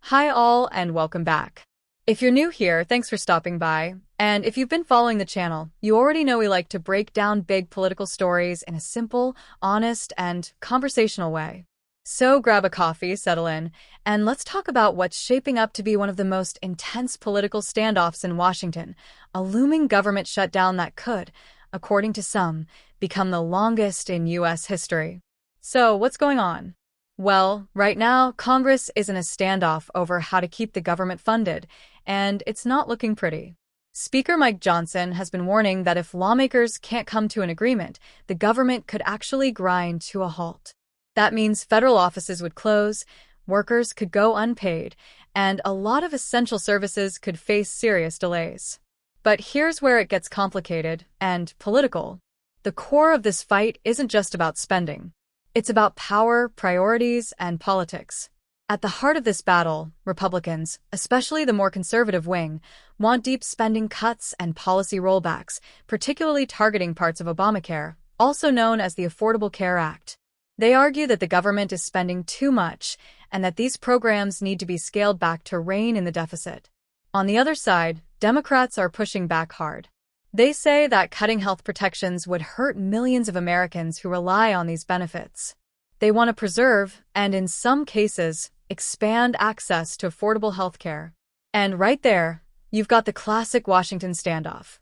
Hi all and welcome back. If you're new here, thanks for stopping by. And if you've been following the channel, you already know we like to break down big political stories in a simple, honest, and conversational way. So grab a coffee, settle in, and let's talk about what's shaping up to be one of the most intense political standoffs in Washington, a looming government shutdown that could, according to some, become the longest in U.S. history. So what's going on? Well, right now, Congress is in a standoff over how to keep the government funded, and it's not looking pretty. Speaker Mike Johnson has been warning that if lawmakers can't come to an agreement, the government could actually grind to a halt. That means federal offices would close, workers could go unpaid, and a lot of essential services could face serious delays. But here's where it gets complicated and political. The core of this fight isn't just about spending. It's about power, priorities, and politics. At the heart of this battle, Republicans, especially the more conservative wing, want deep spending cuts and policy rollbacks, particularly targeting parts of Obamacare, also known as the Affordable Care Act. They argue that the government is spending too much and that these programs need to be scaled back to rein in the deficit. On the other side, Democrats are pushing back hard. They say that cutting health protections would hurt millions of Americans who rely on these benefits. They want to preserve, and in some cases, expand access to affordable health care. And right there, you've got the classic Washington standoff.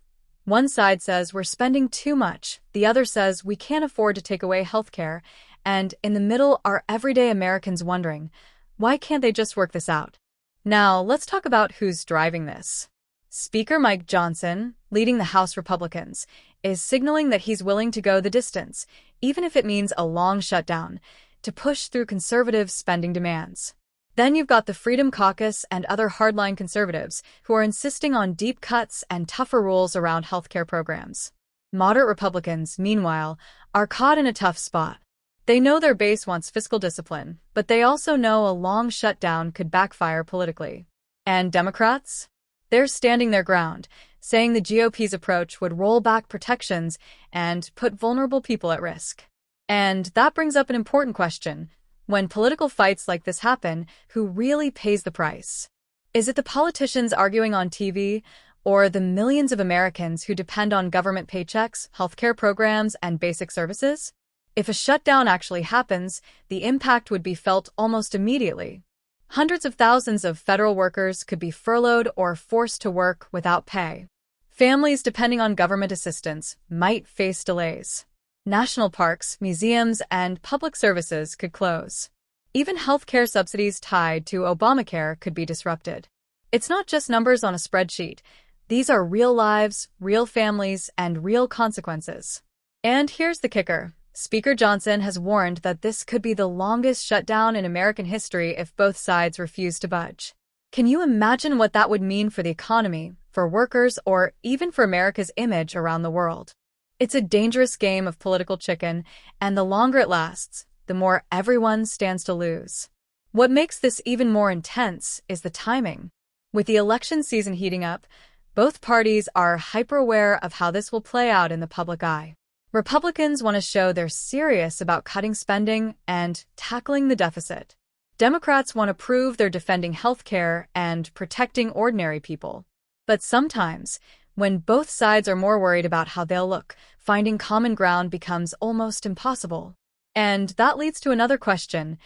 One side says we're spending too much, the other says we can't afford to take away health care, and in the middle are everyday Americans wondering, why can't they just work this out? Now, let's talk about who's driving this. Speaker Mike Johnson, leading the House Republicans, is signaling that he's willing to go the distance, even if it means a long shutdown, to push through conservative spending demands. Then you've got the Freedom Caucus and other hardline conservatives who are insisting on deep cuts and tougher rules around healthcare programs. Moderate Republicans, meanwhile, are caught in a tough spot. They know their base wants fiscal discipline, but they also know a long shutdown could backfire politically. And Democrats? They're standing their ground, saying the GOP's approach would roll back protections and put vulnerable people at risk. And that brings up an important question. When political fights like this happen, who really pays the price? Is it the politicians arguing on TV, or the millions of Americans who depend on government paychecks, healthcare programs, and basic services? If a shutdown actually happens, the impact would be felt almost immediately. Hundreds of thousands of federal workers could be furloughed or forced to work without pay. Families depending on government assistance might face delays. National parks, museums, and public services could close. Even healthcare subsidies tied to Obamacare could be disrupted. It's not just numbers on a spreadsheet. These are real lives, real families, and real consequences. And here's the kicker. Speaker Johnson has warned that this could be the longest shutdown in American history if both sides refuse to budge. Can you imagine what that would mean for the economy, for workers, or even for America's image around the world? It's a dangerous game of political chicken, and the longer it lasts, the more everyone stands to lose. What makes this even more intense is the timing. With the election season heating up, both parties are hyper-aware of how this will play out in the public eye. Republicans want to show they're serious about cutting spending and tackling the deficit. Democrats want to prove they're defending health care and protecting ordinary people. But sometimes, when both sides are more worried about how they'll look, finding common ground becomes almost impossible. And that leads to another question.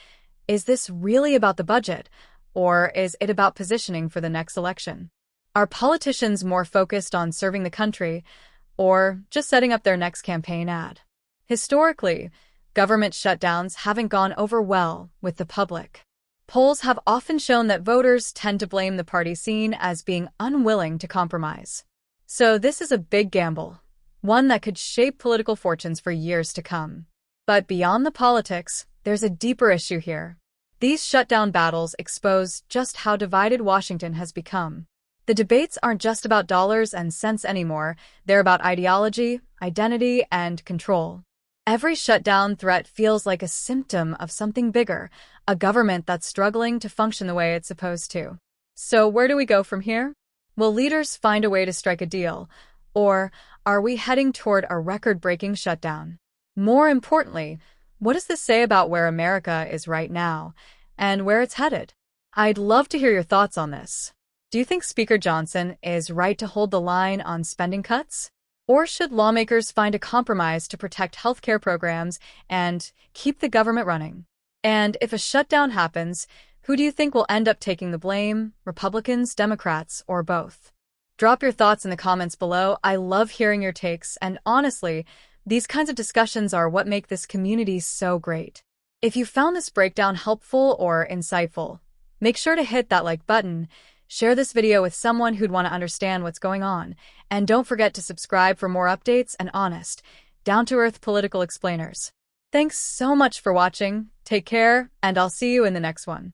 Is this really about the budget, or is it about positioning for the next election? Are politicians more focused on serving the country, or just setting up their next campaign ad? Historically, government shutdowns haven't gone over well with the public. Polls have often shown that voters tend to blame the party seen as being unwilling to compromise. So this is a big gamble, one that could shape political fortunes for years to come. But beyond the politics, there's a deeper issue here. These shutdown battles expose just how divided Washington has become. The debates aren't just about dollars and cents anymore, they're about ideology, identity, and control. Every shutdown threat feels like a symptom of something bigger, a government that's struggling to function the way it's supposed to. So where do we go from here? Will leaders find a way to strike a deal, or are we heading toward a record-breaking shutdown? More importantly, what does this say about where America is right now, and where it's headed? I'd love to hear your thoughts on this. Do you think Speaker Johnson is right to hold the line on spending cuts? Or should lawmakers find a compromise to protect healthcare programs and keep the government running? And if a shutdown happens, who do you think will end up taking the blame? Republicans, Democrats, or both? Drop your thoughts in the comments below. I love hearing your takes, and honestly, these kinds of discussions are what make this community so great. If you found this breakdown helpful or insightful, make sure to hit that like button, share this video with someone who'd want to understand what's going on, and don't forget to subscribe for more updates and honest, down-to-earth political explainers. Thanks so much for watching, take care, and I'll see you in the next one.